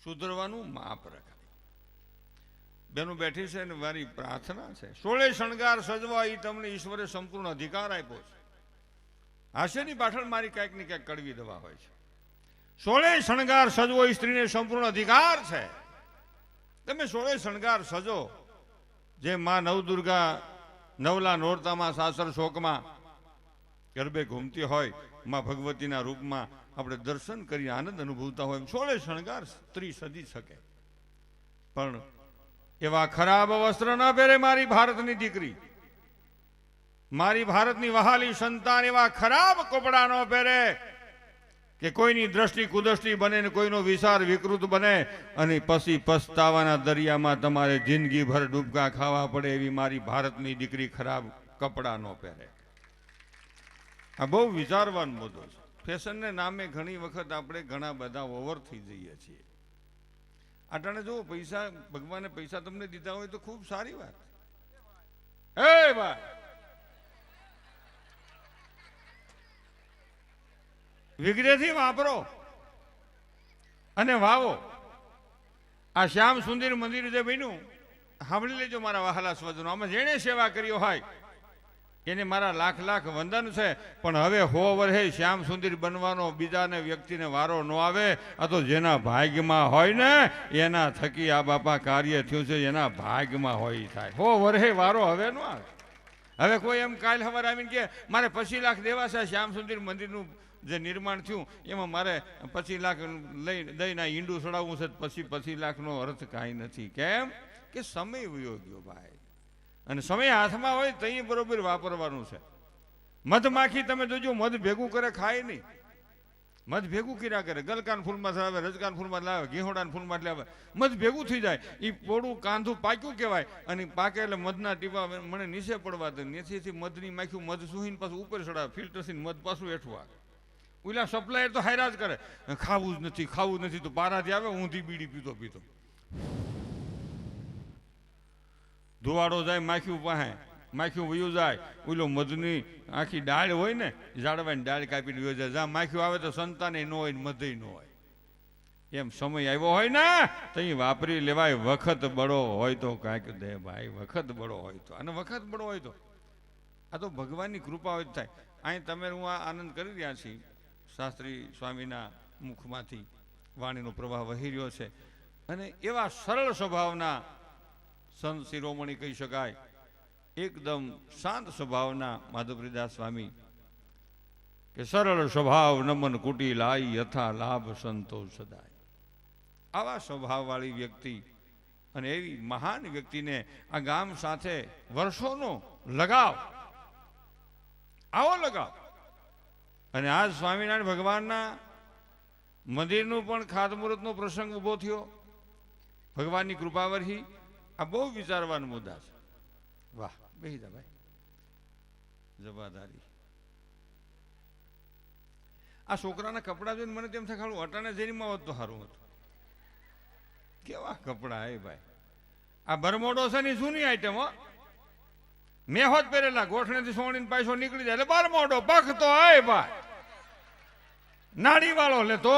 સુધરવાનું માપ રખાય. બેનો બેઠી છે ને મારી પ્રાર્થના છે, 16 શણગાર સજવા એ તમને ઈશ્વરે સંપૂર્ણ અધિકાર આપ્યો છે. હાસ્યની પાછળ મારી ક્યાંક ને ક્યાંક કડવી દવા હોય છે. 16 શણગાર સજવો એ સ્ત્રીને સંપૂર્ણ અધિકાર છે. તમે 16 શણગાર સજો. જે માં નવદુર્ગા નવલા નોરતામાં સાસર શોકમાં ગરબે ઘૂમતી હોય, માં ભગવતીના રૂપમાં આપણે દર્શન કરી આનંદ અનુભવતા હોય, 16 શણગાર સ્ત્રી સજી શકે. પણ એવા ખરાબ વસ્ત્ર ન પહેરે મારી ભારતની દીકરી, મારી ભારતની વહાલી સંતાન એવા ખરાબ કપડા ન પહેરે કે કોઈની દ્રષ્ટિ કુદૃષ્ટિ બને ને કોઈનો વિચાર વિકૃત બને અને પછી પસ્તાવાના દરિયામાં તમારે જિંદગીભર ડૂબકા ખાવા પડે. એવી મારી ભારતની દીકરી ખરાબ કપડાં ન પહેરે. આ બહુ વિચારવાનો મુદ્દો છે. ફેશનને નામે ઘણી વખત આપણે ઘણા બધા ઓવર થઈ જઈએ છીએ. આટાણે જો પૈસા ભગવાને પૈસા તમને દીધા હોય તો ખૂબ સારી વાત. એ ભાઈ વિગ્રહથી વાપરો અને વાવો. આ શ્યામ સુંદર મંદિર જે બન્યું, સાંભળી લેજો મારા વહાલા સ્વજનો, આમાં જેણે સેવા કર્યો હોય એને મારા લાખ લાખ વંદન છે. પણ હવે 100 વર્ષે શ્યામ સુંદર બનવાનો બીજાને વ્યક્તિને વારો ન આવે. આ તો જેના ભાગ્યમાં હોય ને એના થકી આ બાપા કાર્ય થયું છે, એના ભાગ્યમાં હોય થાય. 100 વર્ષે વારો હવે ન આવે. હવે કોઈ એમ કાલ સવારે આવીને કે મારે 25 લાખ દેવા છે શ્યામ સુંદર મંદિરનું જે નિર્માણ થયું એમાં મારે 25 લાખ લઈ દઈને ઈંડું ચડાવવું છે, પછી 25 લાખનો અર્થ કાંઈ નથી. કેમ કે સમય વયો ગયો ભાઈ, અને સમય હાથમાં હોય તો અહીં બરોબર વાપરવાનું છે. મધમાખી તમે જોજો, મધ ભેગું કરે ખાય નહીં. મધ ભેગું કર્યા કરે, ગલકાન ફૂલમાં લાવે, રજકાન ફૂલમાં લાવે, ઘીહોડાના ફૂલમાં લાવે, મધ ભેગું થઈ જાય. એ પોળું કાંધું પાક્યું કહેવાય. અને પાકે એટલે મધના ટીપા મને નીચે પડવા દે, નીચેથી મધની માખ્યું મધ સુહીને પાછું ઉપર ચડાવે, ફિલ્ટરથી મધ પાછું હેઠવા. ઓલા સપ્લાયર તો હાયરા જ કરે, ખાવું જ નથી ખાવું નથી. તો પારાથી આવે ઊંધી બીડી પીતો પીતો ધુવાડો જાય માખ્યું પાસે, માખ્યું વયું જાય. ઓલો મધની આખી ડાળ હોય ને, ઝાડવાની ડાળ કાપીને વયો જાય. જ્યાં માખ્યું આવે તો સંતાને ન હોય ને મધે ન હોય. એમ સમય આવ્યો હોય ને તો અહીં વાપરી લેવાય. વખત બળો હોય તો કાંઈક દે ભાઈ, વખત બળો હોય તો. અને વખત બળો હોય તો આ તો ભગવાનની કૃપા હોય થાય. અહીં તમે હું આ આનંદ કરી રહ્યા છીએ. શાસ્ત્રી સ્વામીના મુખમાંથી વાણીનો પ્રવાહ વહી રહ્યો છે. અને એવા સરળ સ્વભાવના સંત શિરોમણી કહી શકાય, એકદમ શાંત સ્વભાવના માધવપ્રદાસ સ્વામી કે સરળ સ્વભાવ નમન કુટી લાઈ યથા લાભ સંતોષ સદાય. આવા સ્વભાવવાળી વ્યક્તિ અને એવી મહાન વ્યક્તિને આ ગામ સાથે વર્ષોનો લગાવ, આવો લગાવ. અને આજ સ્વામિનારાયણ ભગવાનના મંદિરનું પણ ખાતમુહૂર્તનો પ્રસંગ ઊભો થયો ભગવાનની કૃપાવરથી. આ બહુ વિચારવાના મુદ્દા છે. વાહ, બેહી જા ભાઈ, જવાબદારી. આ છોકરાના કપડા જોઈને મને તેમ થાય ખાલું અટાણે જેરીમાં હોત તો સારું હતું. કેવા કપડા એ ભાઈ. આ બરમોડો છે ને જૂની આઈટમ હો. મેં હોત પહેરેલા ગોઠણેથી સોણીને પાછો નીકળી જાય એટલે બરમોડો પખતો હોય ભાઈ, નાડી વાળો લેતો.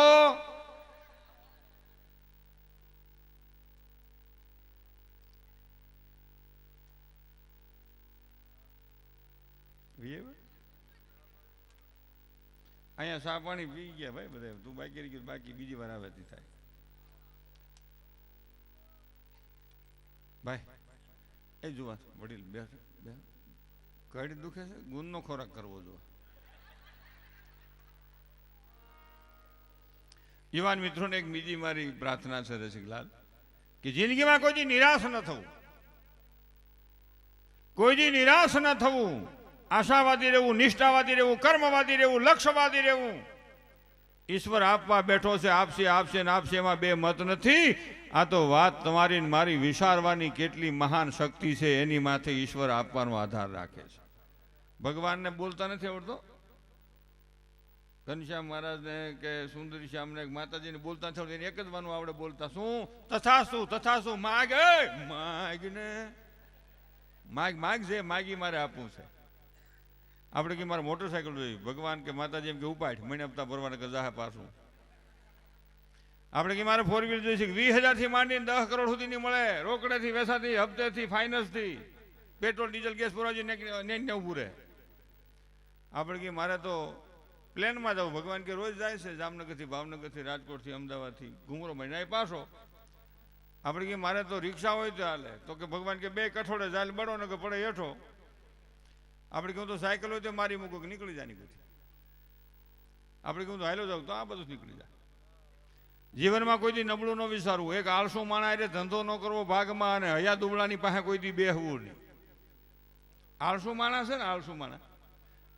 અહીંયા સા પાણી પી ગયા ભાઈ બધા. તું બાકી રહી ગયું, બાકી બીજી વાર આવે થાય ભાઈ. એ જોવા વડીલ બે કડી દુખે છે, ગુણનો ખોરાક કરવો જોઈએ. યુવાન મિત્રોને એક બીજી મારી પ્રાર્થના છે રસિકલાલ, કે જિંદગીમાં કોઈ નિરાશ ન થવું, કોઈ નિરાશ ન થવું. આશાવાદી રહેવું, નિષ્ઠાવાદી રહેવું, કર્મવાદી રહેવું, લક્ષ્યવાદી રહેવું. ઈશ્વર આપવા બેઠો છે, આપશે આપશે ને આપશે, એમાં બે મત નથી. આ તો વાત તમારી મારી વિચારવાની કેટલી મહાન શક્તિ છે એની માથે ઈશ્વર આપવાનો આધાર રાખે છે. ભગવાનને બોલતા નથી આવડતો. ઘનશ્યામ મહારાજને કે સુંદર શ્યામને માતાજીને બોલતા નથી આવડતું, એને એક જ વાનું આવડે બોલતા. શું તથાસ્તુ તથાસ્તુ, માગ માગ ને માગ માગ છે, માગી મારે આપવું છે. આપણે કે મારે મોટરસાયકલ જોઈ, ભગવાન કે માતાજી એમ કે ઉપાડ મહિને હપ્તા ભરવાના કે જાહે પાછું. આપણે કે મારે 4 વ્હીલ જોઈશે 20,000 થી માંડીને 10 કરોડ સુધીની મળે, રોકડેથી, વેસાથી, હપ્તેથી, ફાઇનાન્સથી, પેટ્રોલ ડીઝલ ગેસ પુરાજી ને ઊભું રહે. આપણે કે મારે તો પ્લેનમાં જવું. ભગવાન કે રોજ જાય છે જામનગરથી, ભાવનગરથી, રાજકોટથી, અમદાવાદથી, ઘુમરો મહિના પાછો. આપણે કે મારે તો રિક્ષા હોય તો હાલે. તો કે ભગવાન કે 2 કઠોળે જાય બળો ને કે પડે હેઠો. આપણે કહું તો સાયકલ હોય તો મારી મૂકો કે નીકળી જાય નીકળી. આપણે કહું તો હાલો જાવ તો આ બધું નીકળી જાય. જીવનમાં કોઈ દી નબળું ન વિચારવું. એક આળસુ માણા એટલે ધંધો ન કરવો ભાગમાં, અને હયા દુબળાની પાસે કોઈ દી બેહવું નહીં. આળસુ માણા છે ને, આળસુ માણા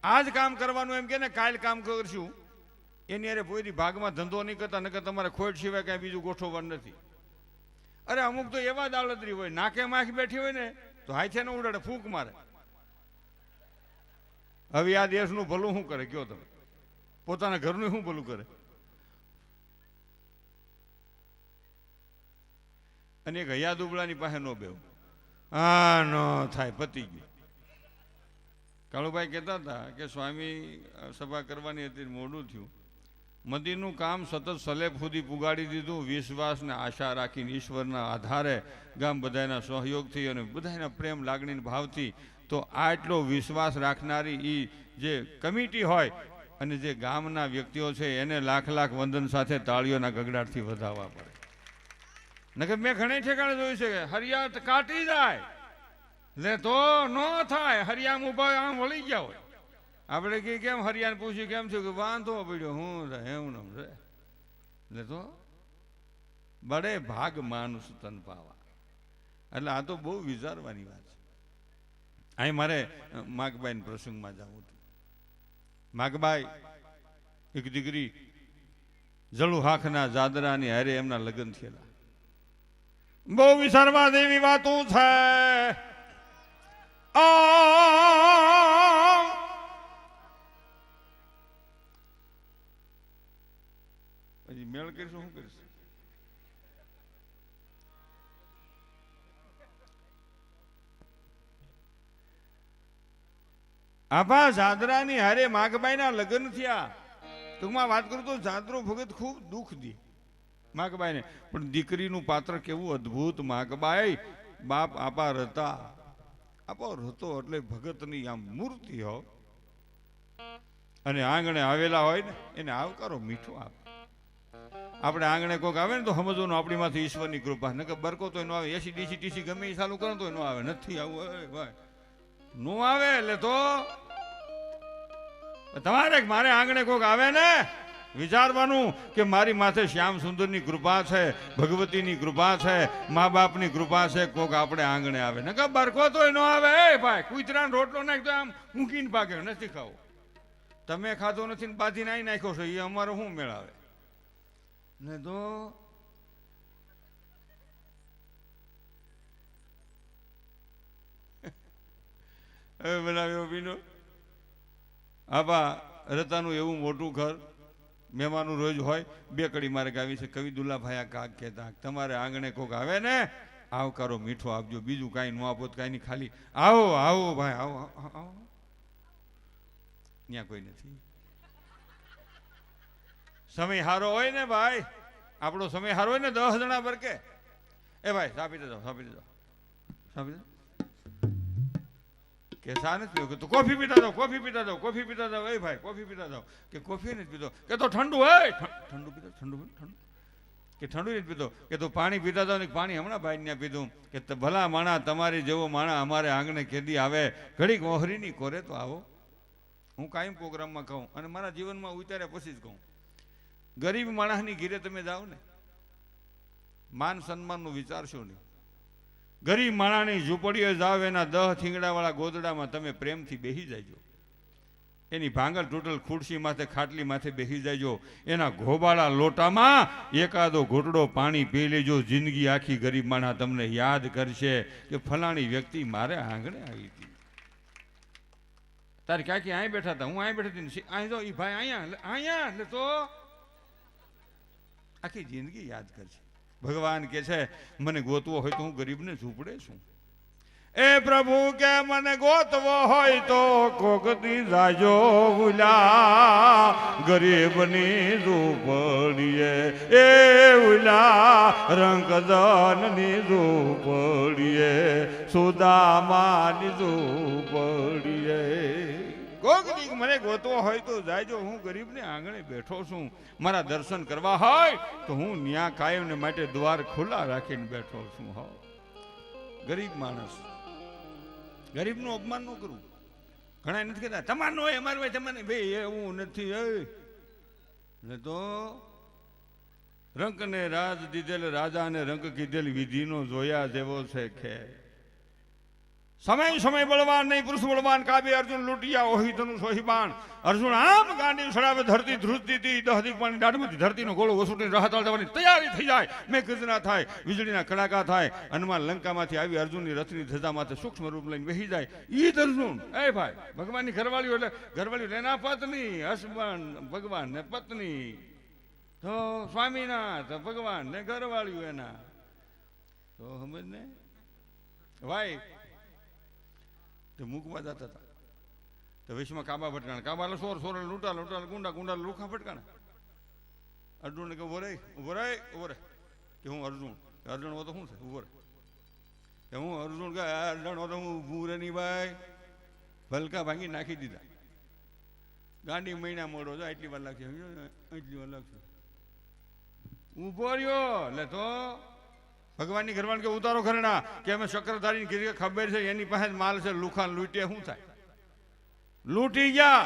આજ કામ કરવાનું એમ કે ને કાલ કામ કરશું, એની અરે કોઈ દી ભાગમાં ધંધો નહીં કરતા, નકર તમારે ખોટ સિવાય કાંઈ બીજું ગોઠવવાનું નથી. અરે અમુક તો એવા દાવલતરી હોય, નાકે માખી બેઠી હોય ને તો હાથે ન ઉડાડે, ફૂંક મારે. હવે આ દેશનું ભલું શું કરે કયો તમે? પોતાના ઘરનું શું ભલું કરે? અને એક હયા દુબળાની પાસે ન બેવું. હા ન થાય, પતી ગયું. કાળુભાઈ કહેતા હતા કે સ્વામી સભા કરવાની હતી, મોડું થયું. મંદિરનું કામ સતત સલેબ સુધી પુગાડી દીધું, વિશ્વાસ ને આશા રાખીને ઈશ્વરના આધારે, ગામ બધાના સહયોગથી અને બધાના પ્રેમ લાગણી ભાવથી. તો આટલો વિશ્વાસ રાખનારી એ જે કમિટી હોય અને જે ગામના વ્યક્તિઓ છે એને લાખ લાખ વંદન સાથે તાળીઓના ગગડાટથી વધાવવા પડે. નકર મેં ઘણી ઠેકાણે જોયું છે કે હરિયા કાટી જાય લે તો ન થાય. હરિયામ ઉભા આમ વળી ગયા હોય. આપણે કે કેમ હરિયાને પૂછ્યું કેમ થયું કે વાંધો પડ્યો, હું એવું નમ રે એટલે તો બડે ભાગ માનુસ તન પાવા. એટલે આ તો બહુ વિચારવાની વાત છે. અહીં મારે માગબાઈ પ્રસંગમાં જવું હતું. માગબાઈ એક દીકરી જળુહાખના જાદરાની હારે એમના લગ્ન થયેલા. બહુ વિચારવા જેવી વાતો છે. પછી મેળ કરીશું શું કરીશું? આભા જાદરાની હારે માગબાઈના લગ્ન થયા. ટૂંકમાં વાત કરું તો જાદરો ભગત ખૂબ દુઃખ દે માગબાઈને, પણ દીકરીનું પાત્ર કેવું અદ્ભુત. માગબાઈ બાપ આપા હતા, આપો હતો એટલે ભગતની આમ મૂર્તિ હો. અને આંગણે આવેલા હોય ને એને આવકારો મીઠો આપે. આપણે આંગણે કોઈક આવે ને તો સમજવાનું આપણી માંથી ઈશ્વરની કૃપા. નકર બરકો તો ન આવે, એસી ડીસી ટીસી ગમે એ ચાલુ કરો તો ન આવે. નથી આવું ભાઈ ન આવે એટલે તો તમારે મારે આંગણે કોઈક આવે ને વિચારવાનું કે મારી માથે શ્યામ સુંદરની કૃપા છે, ભગવતીની કૃપા છે, મા બાપની કૃપા છે. કોક આપણે આંગણે આવે નકર બરકો તો ન આવે. એ ભાઈ કુતરાનો રોટલો નાખ તો આમ મૂકીને પાકે, નથી ખાવો. તમે ખાધો નથી ને બાંધીને આવી નાખ્યો છો, એ અમારો શું મેળ આવે ને? તો હવે બનાવ્યો બીનો આબા રતાનું એવું મોટું ઘર, મહેમાનું રોજ હોય. 2 કડી મારે ગાવી છે. કવિ દુલ્લાભાઈ કાક કહેતા તમારે આંગણે કોક આવે ને આવકારો મીઠો આપજો, બીજું કાંઈ ન આપો કાંઈ નહીં, ખાલી આવો આવો ભાઈ આવો આવો. ત્યાં કોઈ નથી. સમય હારો હોય ને ભાઈ, આપણો સમય હારો હોય ને 10 જણા બરકે, એ ભાઈ સાપી દે જાઓ, સાપી દે જાઓ, સાપી દે કે ચા નથી પીવો કે તો કોફી પીતા જાઓ, કોફી પીતા જાઓ, કોફી પીતા જાઓ. એ ભાઈ કોફી પીતા જાઓ કે કોફી નથી પીતો કે તો ઠંડુ હોય, ઠંડુ પીતો, ઠંડુ ઠંડુ કે ઠંડુ નથી પીતો કે તો પાણી પીતા જાઓ ને પાણી હમણાં ભાઈ ત્યાં પીધું કે ભલા માણા તમારી જેવો માણા અમારે આંગણે કેદી આવે, ઘડીક ઓહરીની કોરે તો આવો. હું કાયમ પ્રોગ્રામમાં કહું અને મારા જીવનમાં ઉતાર્યા પછી જ કહું, ગરીબ માણસની ઘીરે તમે જાઓ ને માન સન્માનનું વિચારશો નહીં. ગરીબ માણાની ઝૂંપડીએ જાવ, એના 10 થીંગડાવાળા ગોદડામાં તમે પ્રેમથી બેસી જાયજો. એની ભાંગલ તૂટલ ખુરશી માથે ખાટલી માથે બેસી જાયજો. એના ઘોબાળા લોટામાં એકાદો ઘૂંટડો પાણી પી લેજો. જિંદગી આખી ગરીબ માણા તમને યાદ કરશે કે ફલાણી વ્યક્તિ મારે આંગણે આવી હતી. તારી કાકી અહીં બેઠા હતા, હું અહીં બેઠી હતી, અહીં જો એ ભાઈ અહીંયા અહીંયા એટલે તો આખી જિંદગી યાદ કરશે. ભગવાન કે છે મને ગોતવો હોય તો હું ગરીબને ઝૂંપડે છું. એ પ્રભુ કે મને ગોતવો હોય તો કોકતી જાજો ઉલા ગરીબની ઝૂંપડીએ એ ઉલા રંગદનની ઝૂંપડીએ સુદામાની ઝૂંપડીએ કોકતી મને ગોતવો હોય તો જાજો હું ગરીબને આંગણે બેઠો છું મારા દર્શન કરવા હોય તો હું ન્યા કાયમને માટે દ્વાર ખુલ્લા રાખીને બેઠો છું હો ગરીબ માણસ ગરીબનું અપમાન ન કરવું ઘણા નથી કહેતા તમારું હોય અમારું હોય તમારે ભાઈ એવું નથી એટલે તો રંકને રાજ દીધેલ રાજા ને રંક કીધેલ વિધિનો જોયા જેવો છે ખે સમય બળવાન નહીં પુરુષ બળવાન કાબે અર્જુન લૂંટિયા ઓહી ધનુષ ઓહી બાણ અર્જુન આમ ગાંડી સડાવે ધરતી ધ્રુજતી હતી દહદી પાણી દાઢમાંથી ધરતીનો ગોળો વસૂટીને રહતાળ દેવાની તૈયારી થઈ જાય મેં ગર્જના થાય વીજળીના કડાકા થાય હનુમાન લંકામાંથી આવી અર્જુનની રથની ધજા માથે સૂક્ષ્મ રૂપ લઈને બેસી જાય ઈ જ અર્જુન એ ભાઈ ભગવાનની ઘરવાળીઓ એટલે ઘરવાળીઓ એના પત્ની હસબન્ડ ભગવાન ને પત્ની તો સ્વામીનાથ ભગવાન ને ઘરવાળીઓ એના તો સમજ ને ભાઈ તો મૂકવા જતા હતા તો વિશ્વમાં કાબા ફટકાણા કાબા સોર લૂંટા ગુંડા ગુંડા લુખા ફટકાણા અર્જુન કે ઉભો રે કે હું અર્જુન હો તો શું છે ઉભો રે કે હું અર્જુન કે અર્જુન હો તો હું ઊભું રે નહીં ભાઈ ભલકા ભાંગી નાખી દીધા ગાંડી મહિના મોડો છે એટલી વાર લાગશે ઉભો રહ્યો એટલે તો ભગવાનની ઘરવાળી કે ઉતારો ઘરેણા કે અમે ચક્રધારી કીધી ખબર છે એની પાસે માલ છે લુખા લૂંટીએ શું થાય લૂંટી ગયા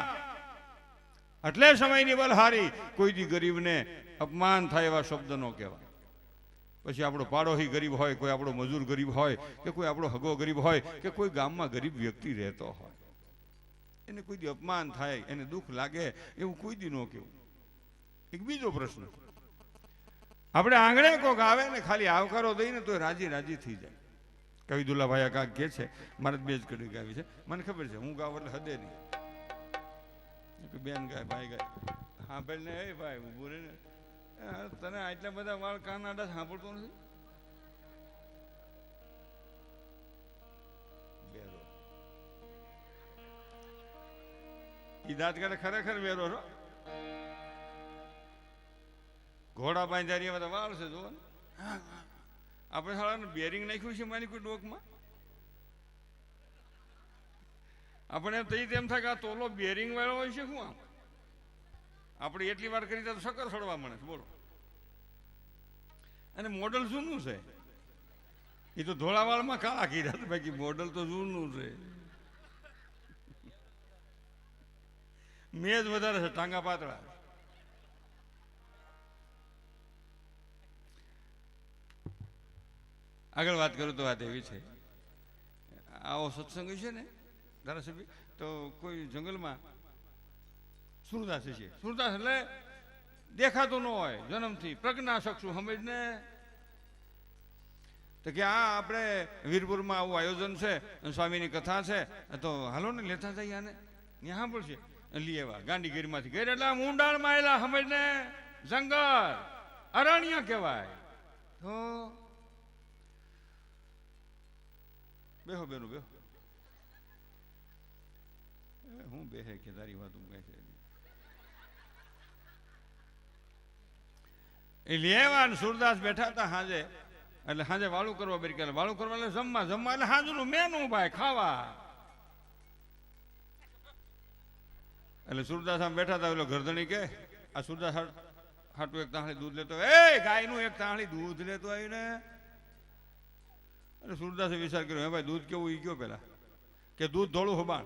એટલે સમયની બલહારી કોઈ દી ગરીબને અપમાન થાય એવા શબ્દ નો કહેવાય પછી આપણો પાડોશી ગરીબ હોય કોઈ આપણો મજૂર ગરીબ હોય કે કોઈ આપણો હગો ગરીબ હોય કે કોઈ ગામમાં ગરીબ વ્યક્તિ રહેતો હોય એને કોઈ દી અપમાન થાય એને દુઃખ લાગે એવું કોઈ દી ન કહેવું એક બીજો પ્રશ્ન આપણે આંગણે કોક આવે ને ખાલી આવકારો દઈને તો રાજી થઈ જાય કવિ દુલ્લાભાઈ કાક કે છે મારે બે જ કડી ગાવી છે મને ખબર છે હું ગાવ એટલે હદે નહીં બેન ગાય ભાઈ ગાય હા ભાઈ ને એ ભાઈ ઉભું રે ને તને આટલા બધા વાળ કાનાડા સાંભળતો નથી બેરો ઈ દાંત કાઢે ખરેખર બેરો રો ઘોડા બાંધારી બધા વાળ છે જો આપણે શાળાને બેરિંગ નાખ્યું છે મારી કોઈ ડોકમાં આપણે તેમ થાય કે આ તોલો બેરિંગ વાળો હોય છે શું આમ આપણે એટલી વાર કરી તો શક્કર સડવા મળે બોલો અને મોડલ જૂનું છે એ તો ધોળાવાળમાં કાળા કીધા બાકી મોડલ તો જૂનું છે મેજ વધારે છે ટાંગા પાતળા આગળ વાત કરું તો વાત એવી છે આવો સત્સંગ છે ને ધારાસભ્ય તો કોઈ જંગલમાં સુરદાસ છે સુરદાસ એટલે દેખાતું ન હોય જન્મથી પ્રજ્ઞા શકશું સમજ ને તો કે આ આપણે વીરપુરમાં આવું આયોજન છે સ્વામીની કથા છે તો હાલો ને લેતા જઈએ આને ત્યાં સાંભળશે લઈ આવ્યા ગાંધીગીરીમાંથી ગઈ એટલે ઊંડાણમાં આવેલા સમજ ને જંગલ અરણ્ય કહેવાય તો બેહો બેનું બેહો હું બેહે કે તારી વાત હું કહે છે એ લેવાન સુરદાસ બેઠા હતા હાજે એટલે હાજે વાળું કરવા બેરી કે વાળું કરવા એટલે જમવા એટલે હાજનું મેનું ભાઈ ખાવા એટલે સુરદાસ આમ બેઠા હતા પેલો ગરદણી કે આ સુરદાસ હાટું એક તાંહળી દૂધ લેતો એ ગાયનું એક તાંહળી દૂધ લેતો આવીને એટલે સુરદાસે વિચાર કર્યો હે ભાઈ દૂધ કેવું એ કયો પેલા કે દૂધ ધોળું હોબાણ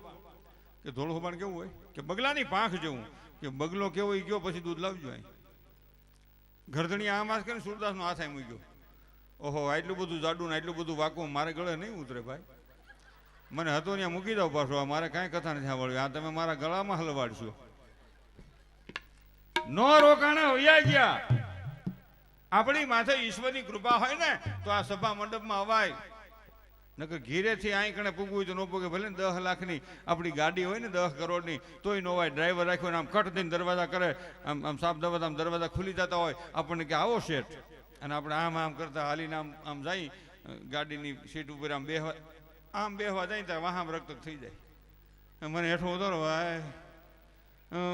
કે ધોળું હોબાણ કેવું હોય કે બગલાની પાંખ જેવું કે બગલો કેવો એ ગયો પછી દૂધ લાવજો અહીં ગરદણી આમ આસ કરીને સુરદાસનો હાથ અહીં મૂક્યો ઓહો આટલું બધું જાડું ને આટલું બધું વાકું મારે ગળે નહીં ઉતરે ભાઈ મને હતો ત્યાં મૂકી દઉં પાછો મારે કાંઈ કથા નથી સાંભળ્યું આ તમે મારા ગળામાં હલવાડશો નો રોકાણે હોયા ગયા આપણી માથે ઈશ્વરની કૃપા હોય ને તો આ સભા મંડપમાં અવાય નકર ઘીરેથી અહીં કણે પૂગવું હોય તો ન પૂગે ભલે ને 10 લાખની આપણી ગાડી હોય ને 10 કરોડની તોય ન હોય ડ્રાઈવર રાખ્યો ને આમ કટ દઈને દરવાજા કરે આમ સાફ દરવાજા આમ દરવાજા ખુલી જતા હોય આપણને કે આવો શેઠ અને આપણે આમ કરતા હાલીને આમ જઈ ગાડીની સીટ ઉપર આમ આમ બેહવા જાય ત્યારે વાહામ રક્ત થઈ જાય. મને હેઠો ઉતારો ભાઈ,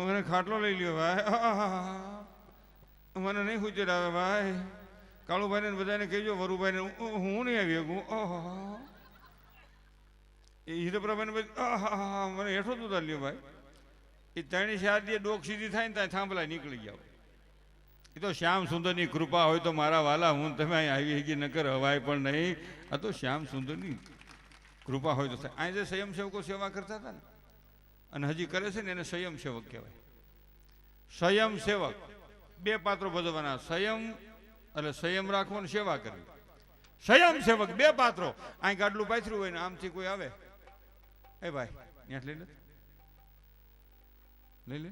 મને ખાટલો લઈ લ્યો ભાઈ, મને નહીં હુજર આવે ભાઈ, કાળુભાઈને બધાને કહેજો, વરુભાઈને હું નહીં આવી શકું. એ હિરપ્રભાને મને હેઠો જ ઉતાર લ્યો ભાઈ. એ ત્રણેય શાદી ડોક સીધી થાય ને ત્યાં થાંભલા નીકળી જાવ. એ તો શ્યામ સુંદરની કૃપા હોય તો મારા વાલા હું તમે અહીં આવી ગઈ નકર હવાય પણ નહીં. આ તો શ્યામ સુંદરની કૃપા હોય તો થાય. અહીં જે સ્વયંસેવકો સેવા કરતા હતા ને અને હજી કરે છે ને એને સ્વયંસેવક કહેવાય. સ્વયંસેવક બે પાત્રો ભજવવાના, સંયમ એટલે સંયમ રાખવો ને સેવા કરવી. સ્વયંસેવક બે પાત્રો. અહીં ગાડલું પાથર્યું હોય ને આમથી કોઈ આવે, એ ભાઈ ત્યાંથી લઈ લે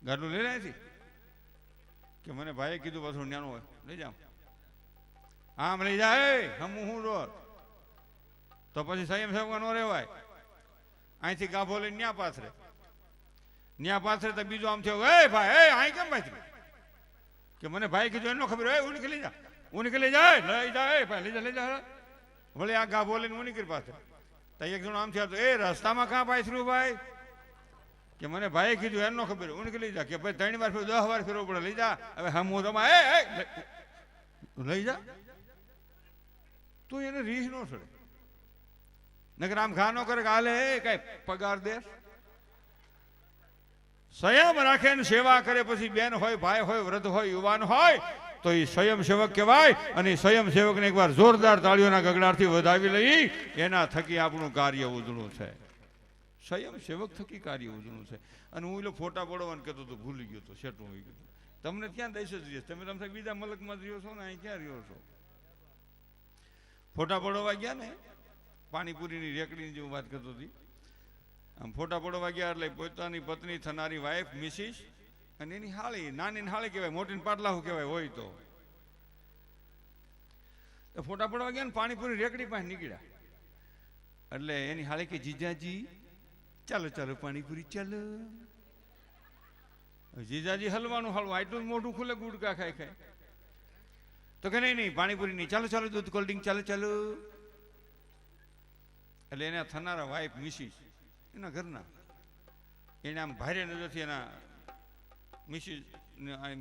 ગાડલું લઈ લે અહીંથી, કે મને ભાઈએ કીધું પાછું ન્યાનું હોય લઈ જાવ, આમ લઈ જાય હું રોજ તો પછી સ્વયંસેવક ન રહેવાય. અહીંથી ગાભો લઈને ન્યા પાથરે તો બીજો આમ થયો, એ ભાઈ અહીં કેમ પાથર્યું, કે મને ભાઈ કીધું એનો ખબર હોય, હું નીકળી જા, હું નીકળી જાય લઈ જાય ભાઈ લઈ જા. ભલે આ ગાભો લઈને હું નીકળી પાથરે તો એક જણો આમ થયો, એ રસ્તામાં કાં પાથર્યું ભાઈ, કે મને ભાઈ કીધું એનો ખબર, હું નીકળી જા, કે ભાઈ 3 વાર 10 વાર ફેરવું પડે, લઈ જા. હવે હમ તમા લઈ જા, તું એને રીહ ન છોડે, નકર આમ ઘા ન કરે, હાલે કઈ પગાર દે. સંયમ રાખે ને સેવા કરે, પછી બેન હોય, ભાઈ હોય, વૃદ્ધ હોય, યુવાન હોય તો એ સ્વયંસેવક કહેવાય. અને સ્વયંસેવકને એકવાર જોરદાર તાળીઓના ગગડાથી વધાવી લઈ, એના થકી આપણું કાર્ય ઉજળું છે. સ્વયંસેવક થકી કાર્ય ઉજળું છે. અને હું એટલે ફોટા પડવાનું કહેતો તો ભૂલી ગયો તો સેટું હોઈ ગયું. તમને ક્યાં દઈશ જ રહીશ, તમે તમે બીજા મલકમાં રહ્યો છો ને અહીં ક્યાં રહ્યો છો. ફોટા પડવા ગયા ને પાણીપુરીની રેકડીની જેવું વાત કરતો હતી. આમ ફોટા પડવા ગયા એટલે પોતાની પત્ની થનારી વાઈફ મિસિસ અને એની હાળી, નાની હાળી કહેવાય, મોટી પાટલાહુ કહેવાય હોય તો ફોટા પડવા ગયા ને પાણીપુરી રેકડી પાસે નીકળ્યા એટલે એની હાળી કે જીજાજી ચાલો ચાલો પાણીપુરી ચાલો. જીજાજી હલવાનું આટલું મોઢું ખુલે ગુડકા ખાય ખાય તો કે નહીં પાણીપુરી નહીં, ચાલો ચાલો દૂધ કોલ્ડ ડ્રિંક ચાલો ચાલો. એટલે એના થનારા વાઈફ મિસિસ એના ઘરના એને આમ ભારે નજરથી એના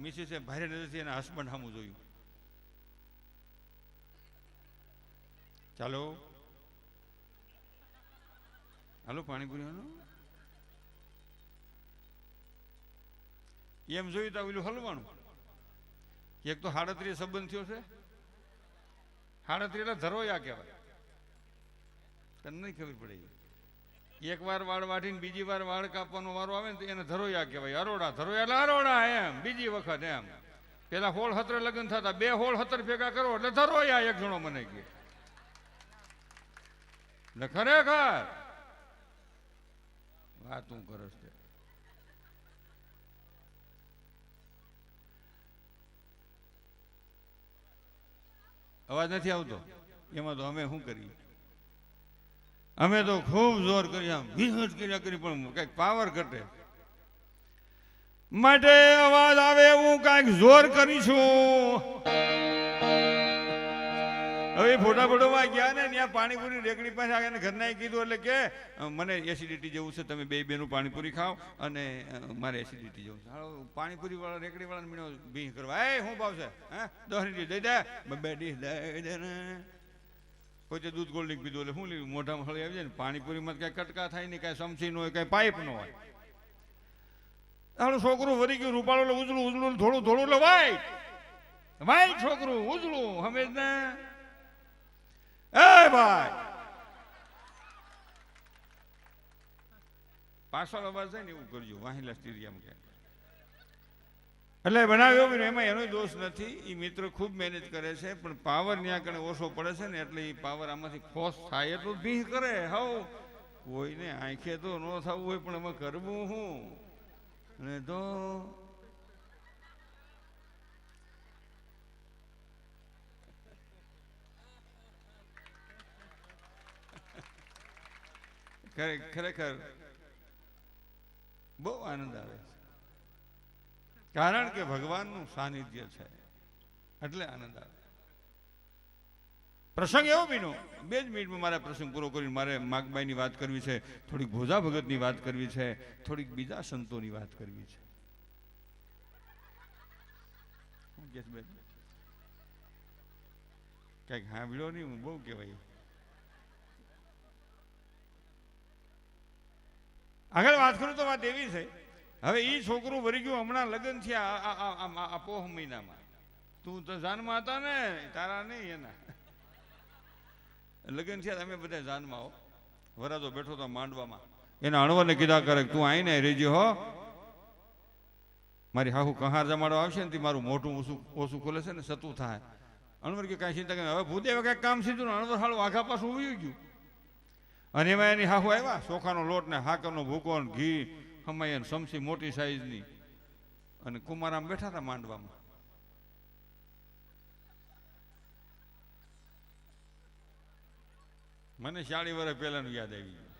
મિસિસે ભારે નજરથી એના હસબન્ડ સામું જોયું. ચાલો હાલો પાણીપુરી હાલો એમ જોયું તો ઓલું હલવાનું. એક તો 37 સંબંધ થયો છે. 37 એટલે ધરોયા કહેવાય, તને નહીં ખબર પડે. એક વાર વાળ વાઢીને બીજી વાર વાળ કાપવાનો વારો આવે ને તો એને ધરોયા કહેવાય. અરોડા ધરોયા એટલે અરોડા એમ બીજી વખત એમ. પેલા 16-17 લગ્ન થતા 2 16-17 ભેગા કરો એટલે ધરોયા એક જણો મને કે. એટલે ખરેખર વાત હું કરસ છે. અવાજ નથી આવતો એમાં તો અમે શું કરીએ, અમે તો ખૂબ જોર કરી આમ વિહજ કર્યા કરી પણ કઈક પાવર ઘટે માટે અવાજ આવે એવું કઈક જોર કરીશું. હવે ફોટા ફોટોમાં ગયા ને ત્યાં પાણીપુરી રેકડી પાસે આવ્યા ને ઘરના કીધું એટલે કે મને એસિડિટી જેવું છે, તમે બે બેનું પાણીપુરી ખાઓ અને મારે એસિડિટી જેવું છે. પાણીપુરી વાળા રેકડી વાળાને મીણો ભીહ કરવા, એ શું ભાવ છે, હે 10 ડીશ દઈ દે, 2 ડીશ દઈ દે ને. કોઈ દૂધ કોલ્ડ ડ્રિંક પીધું એટલે શું લીધું, મોઢામાં હળી આવી જાય ને. પાણીપુરીમાં કઈ કટકા થાય નહીં, કઈ સમસી ન હોય, કઈ પાઇપ ન હોય. તારું છોકરું વરી ગયું રૂપાળું ઉજળું ઉજળું થોડું થોડું એટલે વાઈટ વાઈટ છોકરું ઉજળું હમે ને. એ ભાઈ પાછળ અવાજ થાય ને એવું કરજો વાહિલા સ્ટેડિયમ કે. એટલે બનાવ્યો એમાં એનો દોષ નથી, એ મિત્ર ખૂબ મહેનત કરે છે પણ પાવર ત્યાં કણે ઓછો પડે છે ને એટલે એ પાવર આમાંથી ખોસ થાય એટલું ભીહ કરે. હવ કોઈને આંખે તો ન થવું હોય પણ એમાં કરવું શું ને તો ખરેખર બહુ આનંદ આવે છે, કારણ કે ભગવાનનું સાનિધ્ય છે એટલે આનંદ આવે. પ્રસંગ એવો બીનો 2 જ મિનિટમાં મારે પ્રસંગ પૂરો કરીને મારે માગબાઈની વાત કરવી છે, થોડીક ભોજા ભગતની વાત કરવી છે, થોડીક બીજા સંતોની વાત કરવી છે. કઈક સાંભળ્યો નહીં, હું બહુ કહેવાય. આગળ વાત કરું તો વાત એવી છે, હવે એ છોકરું વરી ગયું હમણાં લગ્ન થયા પોહ મહિનામાં. તું તો જાનમાં હતા ને, તારા નહીં એના લગ્ન થયા. તમે બધા જાનમાં હો. વરાજો બેઠો તો માંડવામાં, એના અણવરને કીધા કરે તું આવીને રેજી હો, મારી હાહુ કહાર જમાડવા આવશે ને મારું મોઢું ઓછું ખોલે છે ને સતું થાય. અણવર કે કાંઈ ચિંતા કરે. હવે ભૂદેવે કાંઈક કામ સીધું ને અણવર હાલું આઘા પાછું ઉવી ગયું. અને એમાં એની હાહુ આવ્યા, ચોખાનો લોટ ને હાકરનો ભૂકો ને ઘી હમાય સમસી મોટી સાઈઝની, અને કુમારામ બેઠા હતા માંડવામાં. મને 40 વર્ષ પહેલાનું યાદ આવી ગયું.